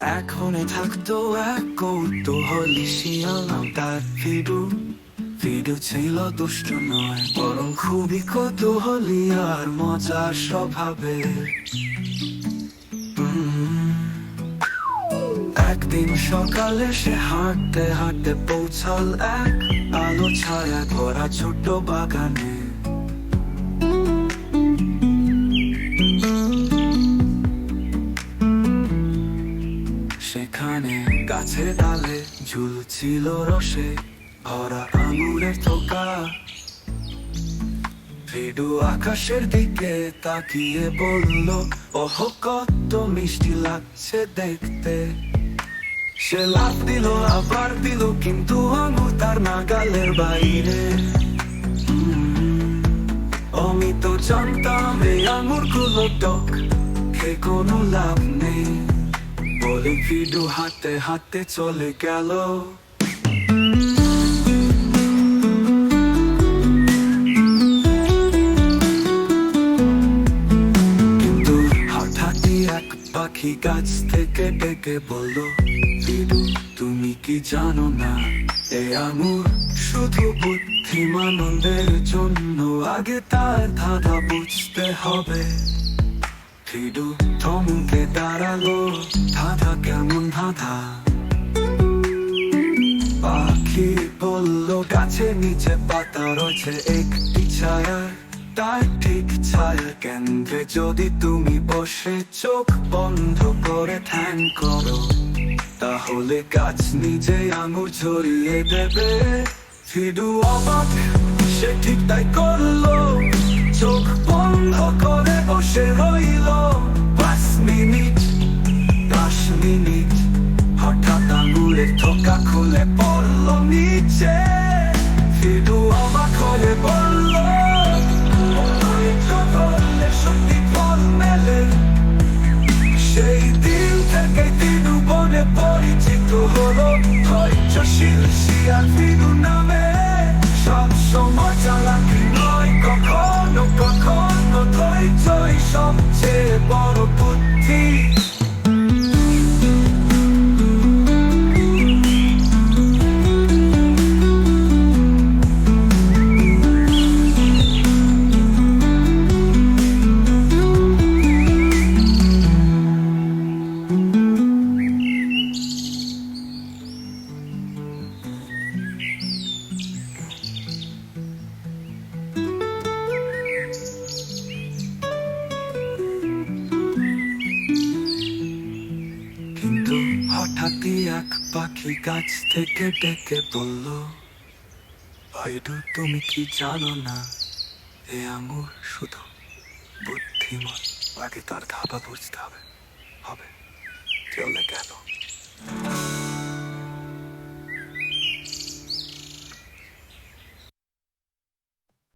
এখনে থাকতো এক কৌতূহলী শিয়াল নাম তার ফিডু। ফিডু ছিল দুষ্ট নয়, বরং খুবই কৌতূহলী আর মজার স্বভাবের। একদিন সকালে সে হাঁটতে হাঁটতে পৌঁছাল এক আলো ছায়া ভরা ছোট্ট বাগানে। সেখানে গাছের ডালে ঝুলছিল রসে ভরা আঙুরের থোকা। ফিডু আকাশের দিকে তাকিয়ে বলল, ওহ কত মিষ্টি লাগছে দেখতে। সে লাফ দিল আবার দিল, কিন্তু আঙুর তার নাগালের বাইরে। আমি তো জানতাম এই আঙুরগুলো টক, খেয়ে কোনো লাভ নেই বলে ফিডু হাঁটতে হাঁটতে চলে গেল। কিন্তু হঠাৎই এক পাখি গাছ থেকে ডেকে বলল, ফিডু তুমি কি জানো না এই আঙুর শুধু বুদ্ধিমানদের জন্য, আগে তার ধাঁধা বুঝতে হবে। ফিডু থমকে দাঁড়ালো, ধাঁধা কেমন ধাঁধা? পাখি বলল, গাছের নিচে পাতা রয়েছে একটি ছায়া, তার ঠিক ছায়া কেন্দ্রে যদি তুমি বসে চোখ বন্ধ করে ধ্যান করো, তাহলে গাছ নিজে আঙুর ছড়িয়ে দেবে। ফিডু অবাক, সে ঠিক তাই করলো, চোখ বন্ধ করে বসে রইল। 5 মিনিট 10 মিনিট, হঠাৎ আঙুরের থোকা খুলে পড়ল নিচে। ফিডু অবাক হয়ে বলল, সত্যি ফল মেলে। সেই দিন থেকে ফিডু বনে পরিচিত হলো, ধৈর্যশীল শিয়াল ফিডু নামে। সব সময় চালাকি নয়, কখনো কখনো ধৈর্যই সবচেয়ে বড় বুদ্ধি। কিন্তু হঠাৎই এক পাখি গাছ থেকে ডেকে বলল, ফিডু তুমি কি জানো না এ আঙুর শুধু বুদ্ধিমান, আগে তার ধাঁধা বুঝতে হবে। চলে গেল।